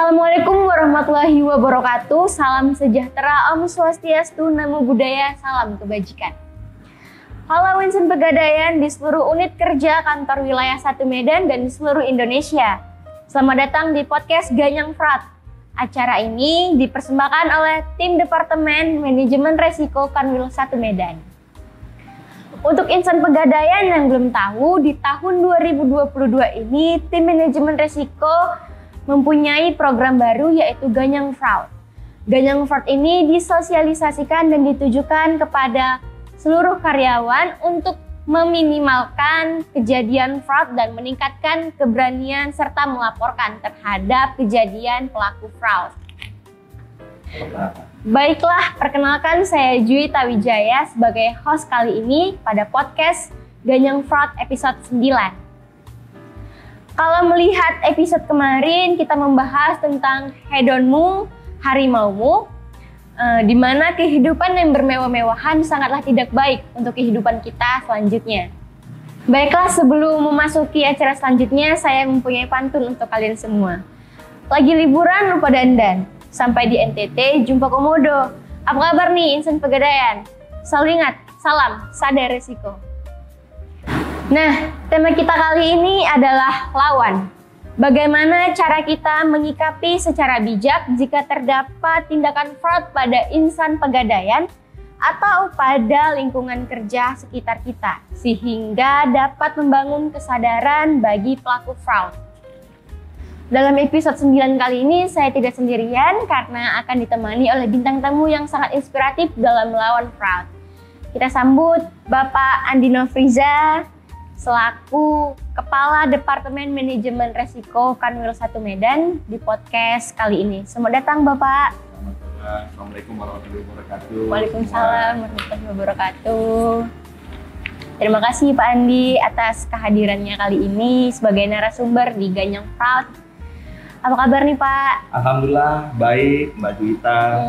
Assalamualaikum warahmatullahi wabarakatuh. Salam sejahtera, Om Swastiastu, Namo Buddhaya, salam kebajikan. Halo Insan Pegadaian di seluruh unit kerja kantor wilayah 1 Medan dan di seluruh Indonesia. Selamat datang di podcast Ganyang Fraud. Acara ini dipersembahkan oleh tim Departemen Manajemen Resiko Kanwil 1 Medan. Untuk Insan Pegadaian yang belum tahu, di tahun 2022 ini tim Manajemen Resiko mempunyai program baru yaitu Ganyang Fraud. Ganyang Fraud ini disosialisasikan dan ditujukan kepada seluruh karyawan untuk meminimalkan kejadian fraud dan meningkatkan keberanian serta melaporkan terhadap kejadian pelaku fraud. Baiklah, perkenalkan saya Juwita Wijaya sebagai host kali ini pada podcast Ganyang Fraud episode 9. Kalau melihat episode kemarin, kita membahas tentang hedonmu, harimaumu, di mana kehidupan yang bermewah-mewahan sangatlah tidak baik untuk kehidupan kita selanjutnya. Baiklah, sebelum memasuki acara selanjutnya, saya mempunyai pantun untuk kalian semua. Lagi liburan lupa dandan, sampai di NTT jumpa komodo. Apa kabar nih Insan Pegadaian? Selalu ingat, salam sadar resiko. Nah, tema kita kali ini adalah lawan. Bagaimana cara kita menyikapi secara bijak jika terdapat tindakan fraud pada insan pegadaian atau pada lingkungan kerja sekitar kita, sehingga dapat membangun kesadaran bagi pelaku fraud. Dalam episode 9 kali ini saya tidak sendirian karena akan ditemani oleh bintang tamu yang sangat inspiratif dalam melawan fraud. Kita sambut Bapak Andi Nofriza selaku Kepala Departemen Manajemen Resiko Kanwil 1 Medan di podcast kali ini. Selamat datang Bapak. Assalamualaikum warahmatullahi wabarakatuh. Waalaikumsalam warahmatullahi wabarakatuh. Terima kasih Pak Andi atas kehadirannya kali ini sebagai narasumber di Ganyang Fraud. Apa kabar nih Pak? Alhamdulillah baik Mbak Juwita.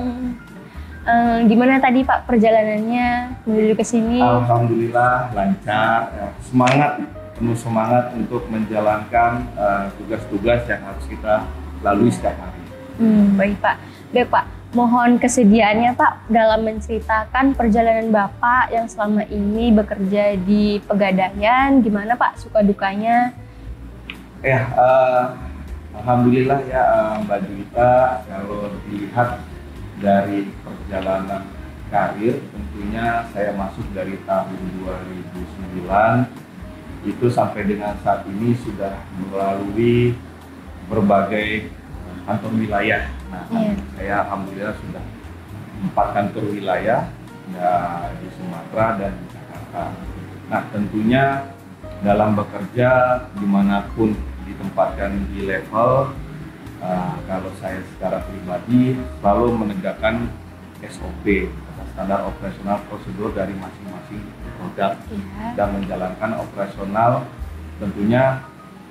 Gimana tadi Pak perjalanannya menuju ke sini? Alhamdulillah lancar, ya. Penuh semangat untuk menjalankan tugas-tugas yang harus kita lalui setiap hari. Baik Pak, mohon kesediaannya Pak dalam menceritakan perjalanan Bapak yang selama ini bekerja di Pegadaian, gimana Pak suka dukanya? Ya, alhamdulillah ya Mbak Juwita, kalau dilihat dari perjalanan karir, tentunya saya masuk dari tahun 2009 itu sampai dengan saat ini sudah melalui berbagai kantor wilayah. Nah, saya alhamdulillah sudah 4 kantor wilayah ya, di Sumatera dan di Jakarta. Nah, tentunya dalam bekerja dimanapun ditempatkan di level, kalau saya secara pribadi selalu menegakkan SOP atau standar operasional prosedur dari masing-masing produk dan menjalankan operasional tentunya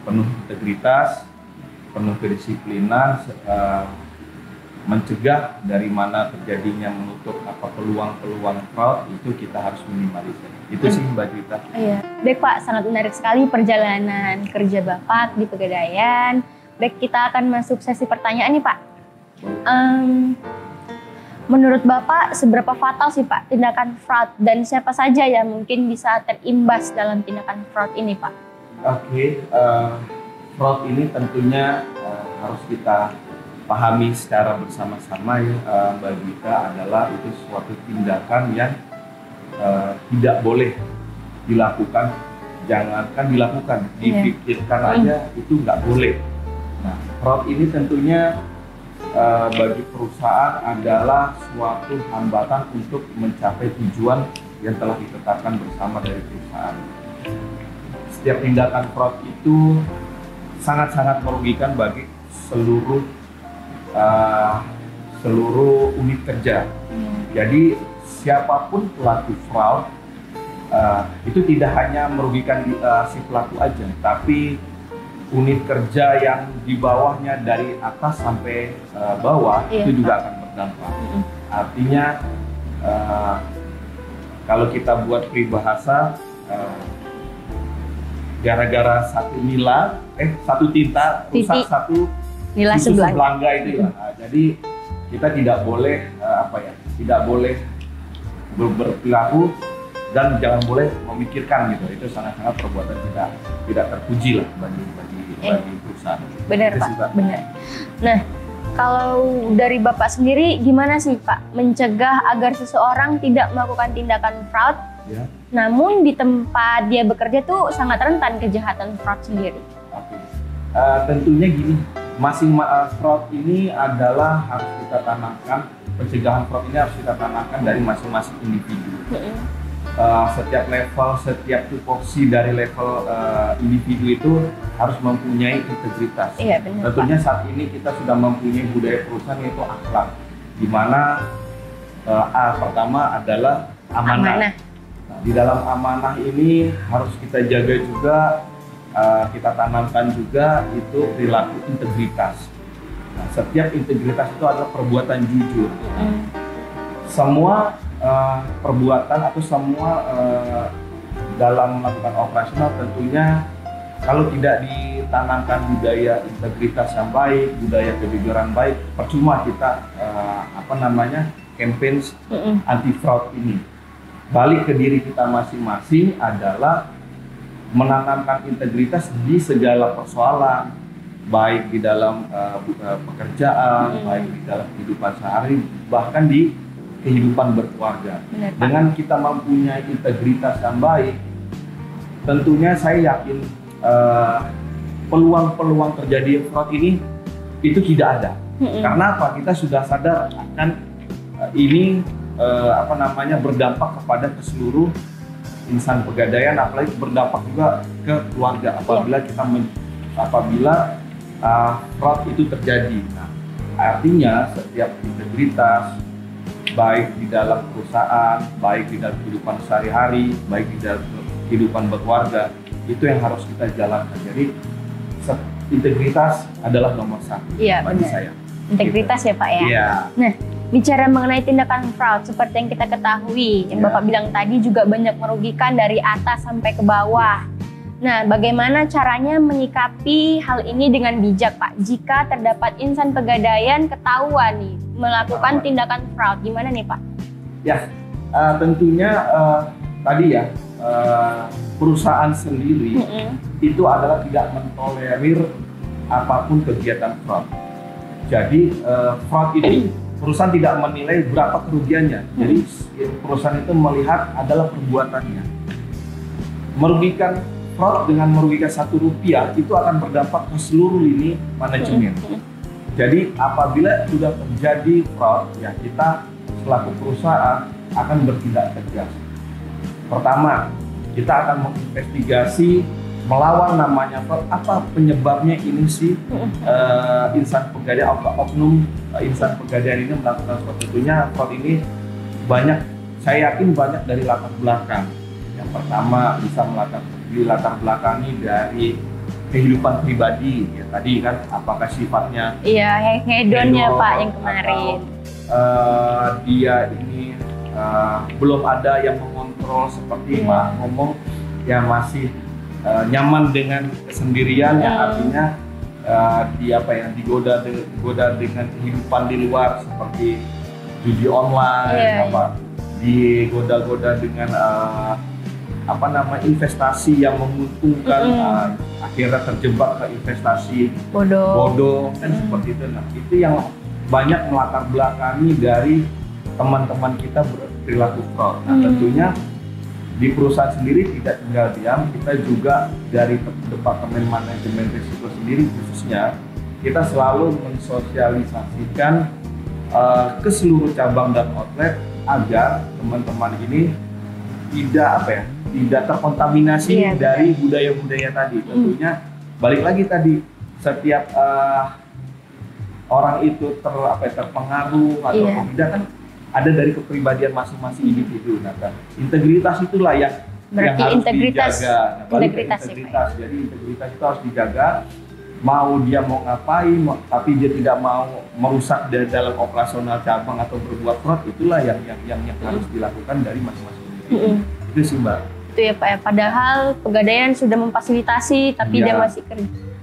penuh integritas, penuh kedisiplinan, mencegah dari mana terjadinya menutup peluang-peluang fraud itu kita harus minimalisir. Itu sih Mbak Juwita. Iya. Baik Pak, sangat menarik sekali perjalanan kerja Bapak di Pegadaian. Baik, kita akan masuk sesi pertanyaan nih Pak. Menurut Bapak, seberapa fatal sih Pak tindakan fraud dan siapa saja yang mungkin bisa terimbas dalam tindakan fraud ini Pak? Oke, fraud ini tentunya harus kita pahami secara bersama-sama ya Mbak Juwita, adalah itu suatu tindakan yang tidak boleh dilakukan, jangankan dilakukan, dipikirkan aja itu nggak boleh. Nah, fraud ini tentunya bagi perusahaan adalah suatu hambatan untuk mencapai tujuan yang telah ditetapkan bersama dari perusahaan. Setiap tindakan fraud itu sangat-sangat merugikan bagi seluruh unit kerja. Jadi siapapun pelaku fraud itu tidak hanya merugikan si pelaku aja, tapi unit kerja yang di bawahnya dari atas sampai bawah itu juga akan berdampak. Artinya kalau kita buat peribahasa, gara-gara satu tinta rusak satu Nilai Khusus sebelangga. Belangga itu ya. Nah, jadi kita tidak boleh tidak boleh berperilaku dan jangan boleh memikirkan gitu. Itu sangat-sangat perbuatan tidak terpuji lah bagi perusahaan. Benar Itu Pak, sih, Pak. benar. Nah, kalau dari Bapak sendiri gimana sih Pak mencegah agar seseorang tidak melakukan tindakan fraud, Ya. namun di tempat dia bekerja tuh sangat rentan kejahatan fraud sendiri? Oke. Tentunya gini, fraud ini adalah harus kita tanamkan, pencegahan fraud ini harus kita tanamkan dari masing-masing individu. Setiap level, setiap tupoksi dari level individu itu harus mempunyai integritas. Iya benar. Tentunya saat ini kita sudah mempunyai budaya perusahaan yaitu akhlak, di mana pertama adalah amanah. Nah, di dalam amanah ini harus kita jaga juga, kita tanamkan juga itu perilaku integritas. Nah, setiap integritas itu adalah perbuatan jujur. Semua perbuatan atau semua dalam melakukan operasional tentunya kalau tidak ditanamkan budaya integritas yang baik, budaya kejujuran baik, percuma kita campaign anti fraud ini. Balik ke diri kita masing-masing adalah menanamkan integritas di segala persoalan, baik di dalam pekerjaan, baik di dalam kehidupan sehari, bahkan di kehidupan berkeluarga. Benar, Pak. Dengan kita mempunyai integritas yang baik, tentunya saya yakin peluang-peluang terjadi fraud ini itu tidak ada. Karena apa? Kita sudah sadar akan ini berdampak kepada keseluruh insan pegadaian, apalagi berdampak juga ke keluarga apabila fraud itu terjadi. Nah, artinya setiap integritas baik di dalam perusahaan, baik di dalam kehidupan sehari-hari, baik di dalam kehidupan berkeluarga, itu yang harus kita jalankan. Jadi integritas adalah nomor satu bagi saya. Integritas ya Pak ya. Iya. Nah, bicara mengenai tindakan fraud seperti yang kita ketahui, yang Bapak bilang tadi juga banyak merugikan dari atas sampai ke bawah. Nah, bagaimana caranya menyikapi hal ini dengan bijak Pak? Jika terdapat insan pegadaian ketahuan nih melakukan tindakan fraud, gimana nih Pak? Ya, tentunya tadi ya perusahaan sendiri itu adalah tidak mentolerir apapun kegiatan fraud. Jadi fraud ini perusahaan tidak menilai berapa kerugiannya. Jadi perusahaan itu melihat adalah perbuatannya. Merugikan fraud dengan merugikan Rp1 itu akan berdampak ke seluruh lini manajemen. Jadi apabila sudah terjadi fraud, ya kita selaku perusahaan akan bertindak tegas. Pertama, kita akan menginvestigasi, melawan namanya fraud, apa penyebabnya ini sih insan pegadaian atau oknum insan pegadaian ini melakukan fraud. Tentunya fraud ini banyak, saya yakin banyak dari latar belakang. Yang pertama bisa latar belakangi dari kehidupan pribadi, ya tadi kan apakah sifatnya hedonnya Pak yang kemarin atau, dia ini belum ada yang mengontrol seperti ngomong ya masih nyaman dengan kesendirian, ya artinya digoda dengan kehidupan di luar seperti judi online, digoda-goda dengan investasi yang menguntungkan, akhirnya terjebak ke investasi bodoh dan seperti itu. Nah, itu yang banyak melatar belakangi dari teman-teman kita berperilaku fraud. Nah, tentunya di perusahaan sendiri tidak tinggal diam, kita juga dari Departemen Manajemen Risiko sendiri khususnya kita selalu mensosialisasikan ke seluruh cabang dan outlet agar teman-teman ini tidak terkontaminasi dari budaya-budaya tadi. Tentunya balik lagi tadi, setiap orang itu terpengaruh atau tidak kan ada dari kepribadian masing-masing individu. Nah, integritas itulah yang harus dijaga. Integritas. Jadi integritas itu harus dijaga. Mau dia mau ngapain, tapi dia tidak mau merusak dalam operasional cabang atau berbuat fraud, itulah yang harus dilakukan dari masing-masing individu. Itu sih Mbak. Itu ya Pak ya, padahal pegadaian sudah memfasilitasi tapi dia masih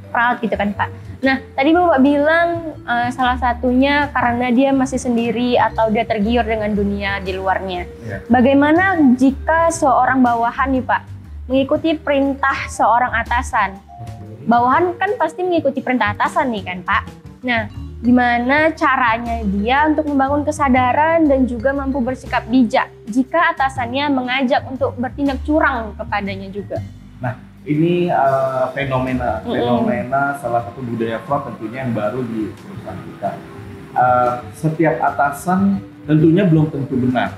fraud gitu kan Pak. Nah, tadi Bapak bilang salah satunya karena dia masih sendiri atau dia tergiur dengan dunia di luarnya. Ya. Bagaimana jika seorang bawahan nih Pak, mengikuti perintah seorang atasan? Bawahan kan pasti mengikuti perintah atasan nih kan Pak. Nah, gimana caranya dia untuk membangun kesadaran dan juga mampu bersikap bijak jika atasannya mengajak untuk bertindak curang kepadanya juga? Nah, ini fenomena salah satu budaya fraud tentunya yang baru di perusahaan kita. Setiap atasan tentunya belum tentu benar.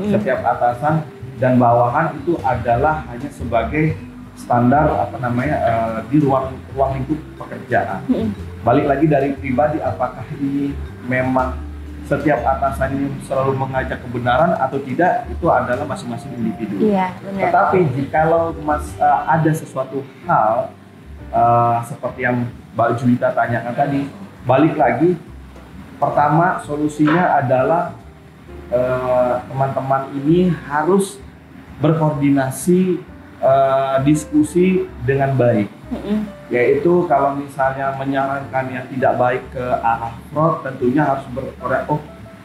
Setiap atasan dan bawahan itu adalah hanya sebagai standar di ruang lingkup pekerjaan. Balik lagi dari pribadi, apakah ini memang setiap atasan ini selalu mengajak kebenaran atau tidak, itu adalah masing-masing individu. Iya, benar. Tetapi jikalau ada sesuatu hal seperti yang Mbak Juwita tanyakan tadi, balik lagi, pertama solusinya adalah teman-teman ini harus berkoordinasi, diskusi dengan baik. Yaitu kalau misalnya menyarankan yang tidak baik ke arah fraud, tentunya harus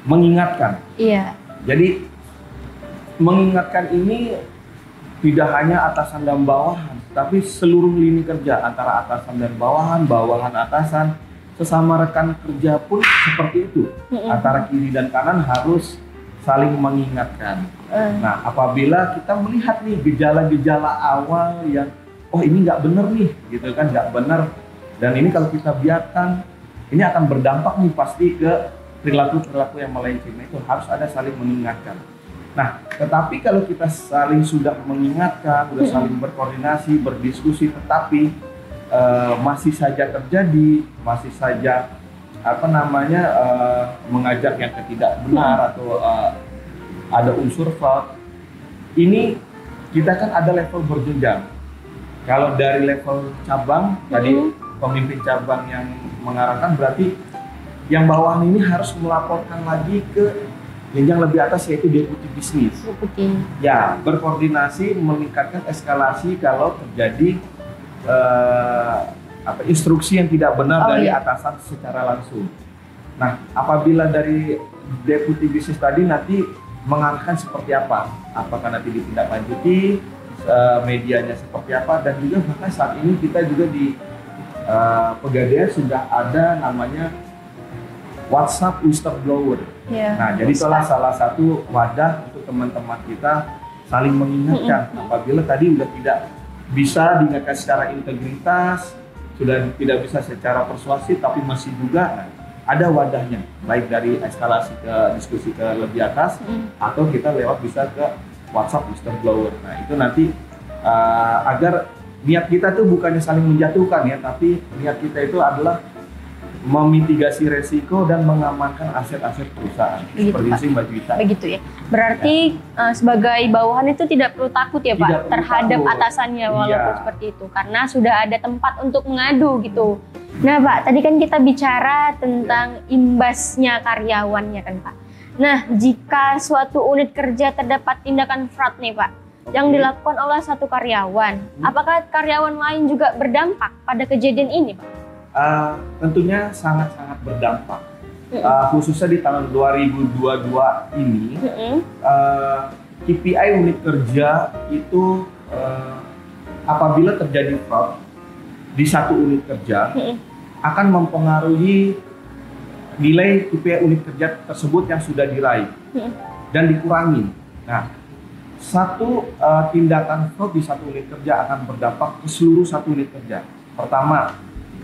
mengingatkan. Iya. Jadi mengingatkan ini tidak hanya atasan dan bawahan, tapi seluruh lini kerja antara atasan dan bawahan, bawahan atasan, sesama rekan kerja pun seperti itu. Antara kiri dan kanan harus saling mengingatkan. Nah, apabila kita melihat nih gejala-gejala awal yang ini nggak benar nih, gitu kan, nggak benar, dan ini kalau kita biarkan, ini akan berdampak nih pasti ke perilaku-perilaku yang melenceng. Itu harus ada saling mengingatkan. Nah, tetapi kalau kita sudah mengingatkan, sudah saling berkoordinasi, berdiskusi, tetapi masih saja terjadi, masih saja mengajak yang tidak benar atau ada unsur fraud, ini kita kan ada level berjenjang. Kalau dari level cabang, tadi pemimpin cabang yang mengarahkan, berarti yang bawahan ini harus melaporkan lagi ke jenjang lebih atas, yaitu deputi bisnis. Ya, berkoordinasi, meningkatkan eskalasi kalau terjadi instruksi yang tidak benar dari atasan secara langsung. Nah, apabila dari deputi bisnis tadi nanti mengarahkan seperti apa, apakah nanti ditindaklanjuti, medianya seperti apa, dan juga bahkan saat ini kita juga di Pegadaian sudah ada namanya WhatsApp whistleblower. Nah, jadi itulah salah satu wadah untuk teman-teman kita saling mengingatkan. Apabila tadi sudah tidak bisa diingatkan secara integritas, sudah tidak bisa secara persuasif, tapi masih juga ada wadahnya, baik dari eskalasi ke diskusi ke lebih atas, atau kita lewat bisa ke WhatsApp whistleblower. Nah, itu nanti agar niat kita itu bukannya saling menjatuhkan ya, tapi niat kita itu adalah memitigasi resiko dan mengamankan aset-aset perusahaan. Begitu, seperti Pak. itu Mbak Juwita. Begitu ya. Berarti sebagai bawahan itu tidak perlu takut ya Pak terhadap atasannya walaupun seperti itu, karena sudah ada tempat untuk mengadu gitu. Nah Pak, tadi kan kita bicara tentang imbasnya karyawannya kan Pak. Nah, jika suatu unit kerja terdapat tindakan fraud nih Pak, yang dilakukan oleh satu karyawan, apakah karyawan lain juga berdampak pada kejadian ini Pak? Tentunya sangat-sangat berdampak. Khususnya di tahun 2022 ini, KPI unit kerja itu apabila terjadi fraud di satu unit kerja, akan mempengaruhi nilai KPI unit kerja tersebut yang sudah diraih dan dikurangi. Nah, satu tindakan fraud di satu unit kerja akan berdampak ke seluruh satu unit kerja. Pertama,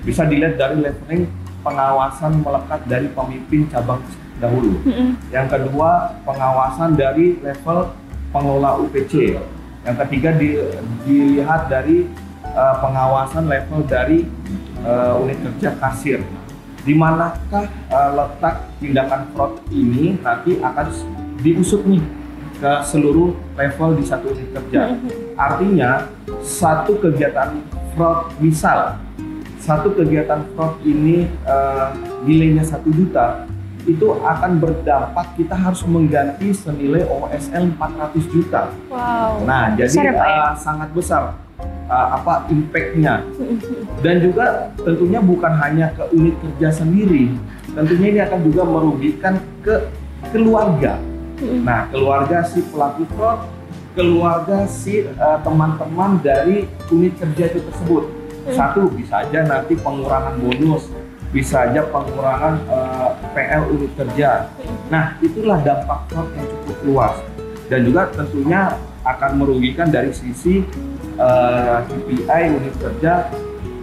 bisa dilihat dari leveling pengawasan melekat dari pemimpin cabang dahulu. Yang kedua, pengawasan dari level pengelola UPC. Yang ketiga, dilihat dari pengawasan level dari unit kerja kasir. Di manakah letak tindakan fraud ini nanti akan diusut nih ke seluruh level di satu unit kerja. Artinya satu kegiatan fraud, misal satu kegiatan fraud ini nilainya 1 juta, itu akan berdampak kita harus mengganti senilai OSL 400 juta. Wow. Nah, jadi besar, Pak, ya? sangat besar. impact-nya. Dan juga tentunya bukan hanya ke unit kerja sendiri, tentunya ini akan juga merugikan ke keluarga. Nah, keluarga si pelaku fraud, keluarga si teman-teman dari unit kerja itu tersebut. Satu, bisa aja nanti pengurangan bonus, bisa aja pengurangan PL unit kerja. Nah, itulah dampak fraud yang cukup luas. Dan juga tentunya akan merugikan dari sisi KPI unit kerja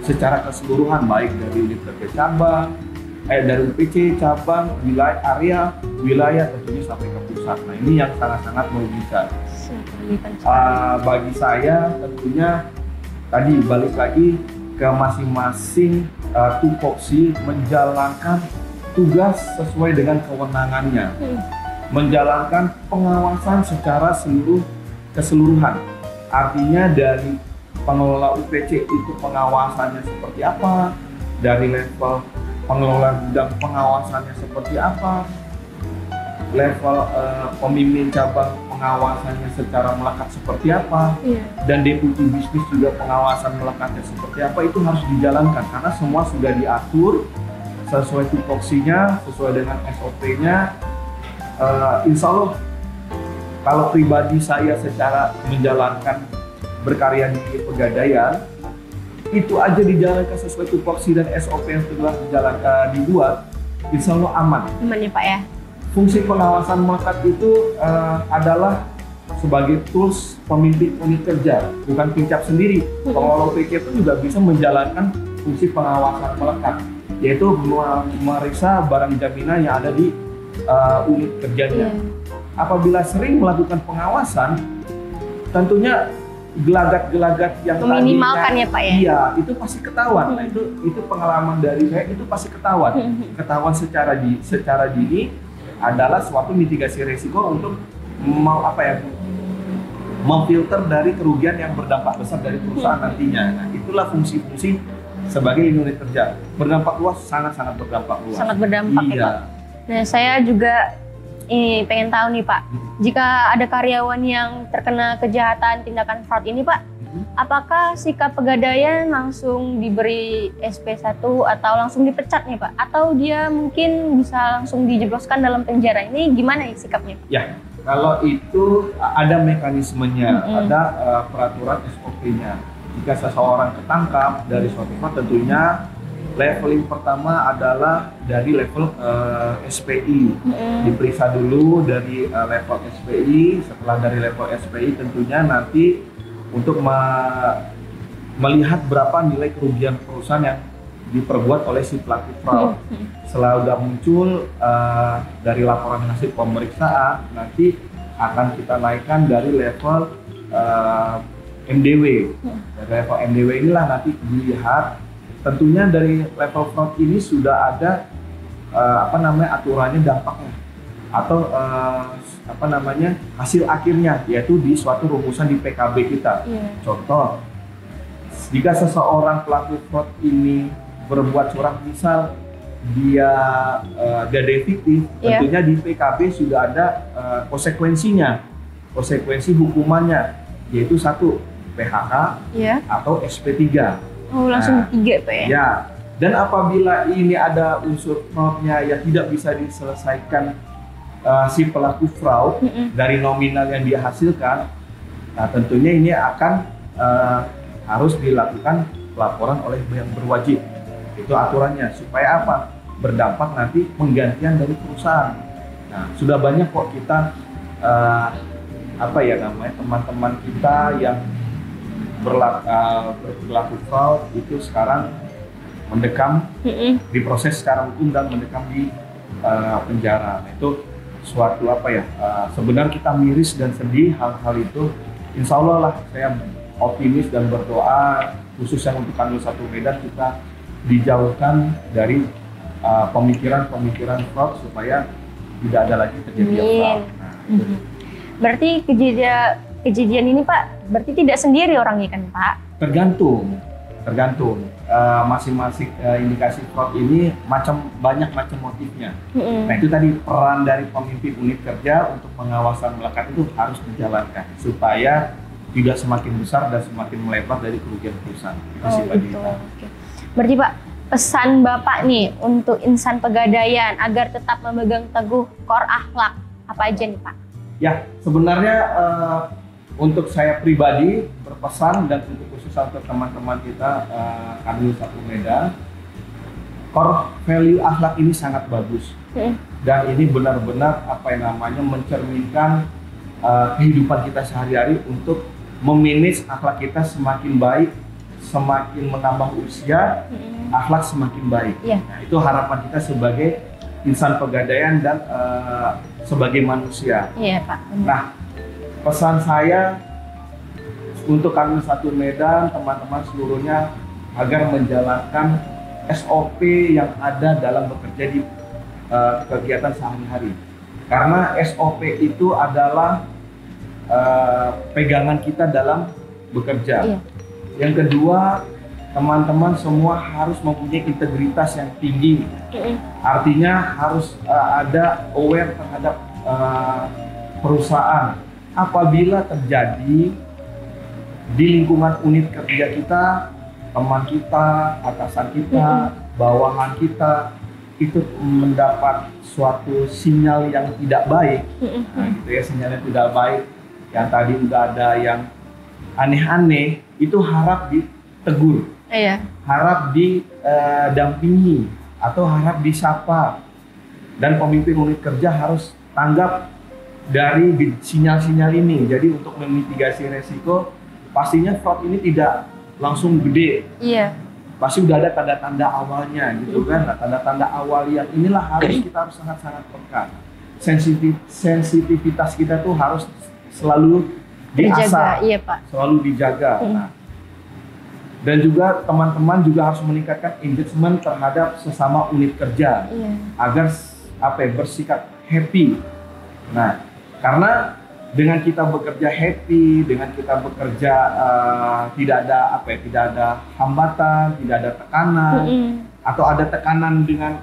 secara keseluruhan, baik dari unit kerja cabang, dari UPC, cabang, wilayah tentunya sampai ke pusat. Nah, ini yang sangat-sangat merugikan. Bagi saya tentunya tadi balik lagi ke masing-masing tupoksi menjalankan tugas sesuai dengan kewenangannya, menjalankan pengawasan secara keseluruhan. Artinya dari pengelola UPC itu pengawasannya seperti apa, dari level pengelola gudang pengawasannya seperti apa, level pemimpin cabang pengawasannya secara melekat seperti apa, dan deputi bisnis juga pengawasan melekatnya seperti apa, itu harus dijalankan karena semua sudah diatur sesuai tupoksinya, sesuai dengan SOP-nya. Insya Allah kalau pribadi saya secara menjalankan berkarya di Pegadaian, itu aja dijalankan sesuai tupoksi dan SOP yang telah dibuat, insya Allah aman. Aman ya Pak ya? Fungsi pengawasan melekat itu adalah sebagai tools pemimpin unit kerja, bukan pincap sendiri. Pengelola UPC itu juga bisa menjalankan fungsi pengawasan melekat, yaitu memeriksa barang jaminan yang ada di unit kerjanya. Apabila sering melakukan pengawasan, tentunya gelagat-gelagat yang meminimalkan tadinya, ya Pak ya? Iya, itu pasti ketahuan. Nah, itu pengalaman dari saya, itu pasti ketahuan. Ketahuan secara dini adalah suatu mitigasi risiko untuk memfilter dari kerugian yang berdampak besar dari perusahaan nantinya. Nah, itulah fungsi-fungsi sebagai unit kerja. Berdampak luas, sangat-sangat berdampak luas. Sangat berdampak iya. ya Pak. Nah, saya juga pengen tahu nih Pak, jika ada karyawan yang terkena kejahatan tindakan fraud ini Pak, apakah sikap Pegadaian langsung diberi SP1 atau langsung dipecat nih Pak? Atau dia mungkin bisa langsung dijebloskan dalam penjara? Ini gimana ya sikapnya? Ya, kalau itu ada mekanismenya, ada peraturan SOP-nya. Jika seseorang ketangkap dari suatu fraud, tentunya leveling pertama adalah dari level SPI. Diperiksa dulu dari level SPI. Setelah dari level SPI tentunya nanti untuk melihat berapa nilai kerugian perusahaan yang diperbuat oleh si pelaku fraud. Setelah sudah muncul dari laporan hasil pemeriksaan, nanti akan kita naikkan dari level MDW. Dari level MDW inilah nanti dilihat. Tentunya dari level fraud ini sudah ada aturannya, dampaknya atau hasil akhirnya, yaitu di suatu rumusan di PKB kita. Contoh, jika seseorang pelaku fraud ini berbuat curang, misal dia fiktif, tentunya di PKB sudah ada konsekuensinya, konsekuensi hukumannya, yaitu 1 PHK atau SP3. Oh, langsung 3 Pak ya? Ya, dan apabila ini ada unsur fraudnya yang tidak bisa diselesaikan si pelaku fraud dari nominal yang dia hasilkan, nah tentunya ini akan harus dilakukan pelaporan oleh yang berwajib. Itu aturannya, supaya apa? Berdampak nanti penggantian dari perusahaan. Nah, sudah banyak kok kita teman-teman kita yang berlaku fraud itu sekarang mendekam, diproses secara hukum dan mendekam di penjara. Nah, itu suatu sebenarnya kita miris dan sedih hal-hal itu. Insya Allah lah saya optimis dan berdoa khususnya untuk Kanwil 1 Medan kita dijauhkan dari pemikiran fraud supaya tidak ada lagi terjadi fraud. Nah, berarti kejadian ini Pak, berarti tidak sendiri orangnya kan Pak? Tergantung. Masing-masing indikasi fraud ini banyak macam motifnya. Nah, itu tadi peran dari pemimpin unit kerja untuk pengawasan melekat itu harus dijalankan supaya tidak semakin besar dan semakin melebar dari kerugian perusahaan. Itu sih Mbak gitu. Juwita. Oke. Berarti Pak, pesan Bapak nih untuk insan Pegadaian agar tetap memegang teguh core akhlak apa aja nih Pak? Ya, sebenarnya untuk saya pribadi berpesan dan untuk khusus untuk teman-teman kita Kanwil 1 Medan, core value akhlak ini sangat bagus dan ini benar-benar mencerminkan kehidupan kita sehari-hari untuk memanage akhlak kita semakin baik, semakin menambah usia, akhlak semakin baik. Nah, itu harapan kita sebagai insan Pegadaian dan sebagai manusia. Iya Pak. Nah, pesan saya untuk Kanwil 1 Medan, teman-teman seluruhnya agar menjalankan SOP yang ada dalam bekerja di kegiatan sehari-hari. Karena SOP itu adalah pegangan kita dalam bekerja. Iya. Yang kedua, teman-teman semua harus mempunyai integritas yang tinggi. Artinya harus ada aware terhadap perusahaan. Apabila terjadi di lingkungan unit kerja kita, teman kita, atasan kita, bawahan kita itu mendapat suatu sinyal yang tidak baik, nah, gitu ya, sinyalnya tidak baik, yang tadi udah ada yang aneh-aneh, itu harap ditegur, harap didampingi atau harap disapa, dan pemimpin unit kerja harus tanggap dari sinyal-sinyal ini. Jadi untuk memitigasi resiko, pastinya fraud ini tidak langsung gede. Pasti udah ada tanda-tanda awalnya gitu kan. Nah, tanda-tanda awal yang inilah kita harus sangat-sangat peka. Sensitivitas kita tuh harus selalu diasah, selalu dijaga. Nah, dan juga teman-teman juga harus meningkatkan engagement terhadap sesama unit kerja agar bersikap happy. Nah, karena dengan kita bekerja happy, dengan kita bekerja tidak ada hambatan, tidak ada tekanan, atau ada tekanan dengan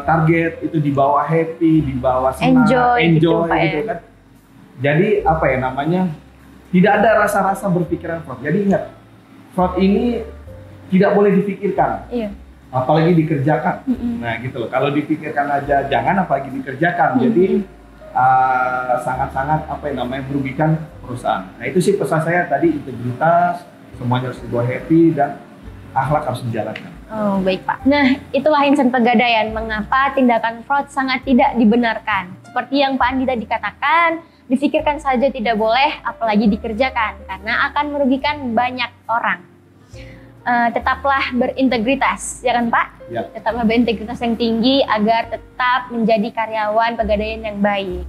target itu dibawa happy, dibawa senang, enjoy gitu kan. Jadi tidak ada rasa-rasa berpikiran fraud. Jadi ingat, fraud ini tidak boleh dipikirkan, apalagi dikerjakan. Nah gitu loh. Kalau dipikirkan aja jangan, apalagi dikerjakan. Jadi sangat-sangat merugikan perusahaan. Nah itu sih pesan saya tadi, integritas, semuanya harus dibawa happy dan akhlak harus dijalankan. Oh baik Pak. Nah itulah insan Pegadaian, mengapa tindakan fraud sangat tidak dibenarkan. Seperti yang Pak Andi tadi katakan, difikirkan saja tidak boleh, apalagi dikerjakan karena akan merugikan banyak orang. Tetaplah berintegritas, ya kan Pak? Ya. Tetaplah berintegritas yang tinggi agar tetap menjadi karyawan Pegadaian yang baik.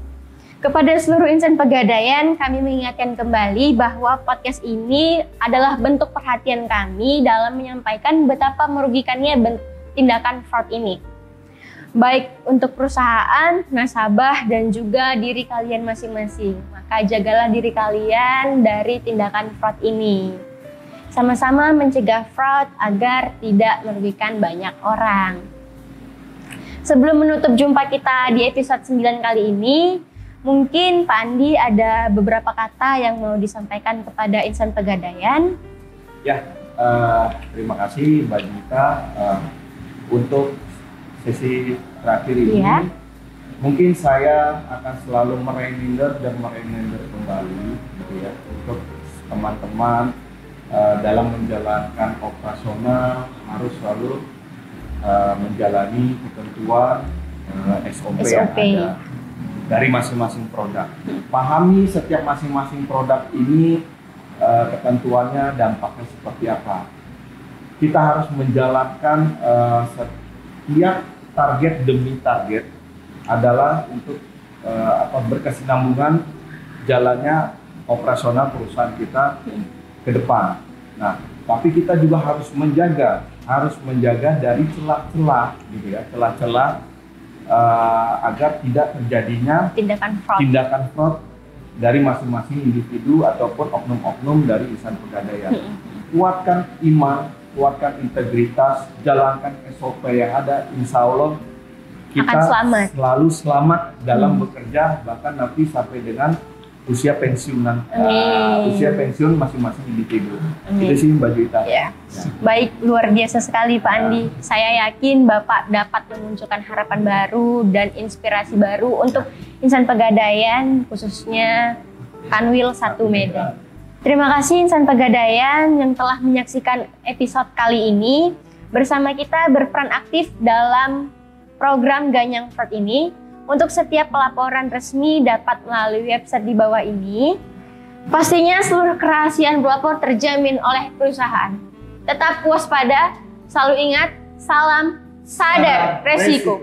Kepada seluruh insan Pegadaian, kami mengingatkan kembali bahwa podcast ini adalah bentuk perhatian kami dalam menyampaikan betapa merugikannya tindakan fraud ini. Baik untuk perusahaan, nasabah, dan juga diri kalian masing-masing. Maka jagalah diri kalian dari tindakan fraud ini. Sama-sama mencegah fraud agar tidak merugikan banyak orang. Sebelum menutup jumpa kita di episode 9 kali ini, mungkin Pak Andi ada beberapa kata yang mau disampaikan kepada insan Pegadaian. Ya, terima kasih Mbak Juwita untuk sesi terakhir ini. Mungkin saya akan selalu mereminder kembali gitu ya, untuk teman-teman dalam menjalankan operasional harus selalu menjalani ketentuan SOP yang ada dari masing-masing produk. Pahami setiap masing-masing produk ini ketentuannya, dampaknya seperti apa. Kita harus menjalankan setiap target demi target adalah untuk berkesinambungan jalannya operasional perusahaan kita ke depan. Nah, tapi kita juga harus menjaga dari celah-celah gitu ya, celah-celah agar tidak terjadinya tindakan fraud dari masing-masing individu ataupun oknum-oknum dari insan Pegadaian. Kuatkan iman, kuatkan integritas, jalankan SOP yang ada, insya Allah kita selalu selamat dalam bekerja, bahkan nanti sampai dengan usia pensiunan, usia pensiun masing-masing individu. Amin. Itu sih Mbak Juwita. Ya. Baik, luar biasa sekali Pak Andi. Saya yakin Bapak dapat memunculkan harapan baru dan inspirasi baru untuk insan Pegadaian, khususnya Kanwil 1 Medan. Terima kasih insan Pegadaian yang telah menyaksikan episode kali ini. Bersama kita berperan aktif dalam program Ganyang Fraud ini. Untuk setiap pelaporan resmi dapat melalui website di bawah ini. Pastinya seluruh kerahasiaan pelapor terjamin oleh perusahaan. Tetap waspada, selalu ingat, salam sadar resiko.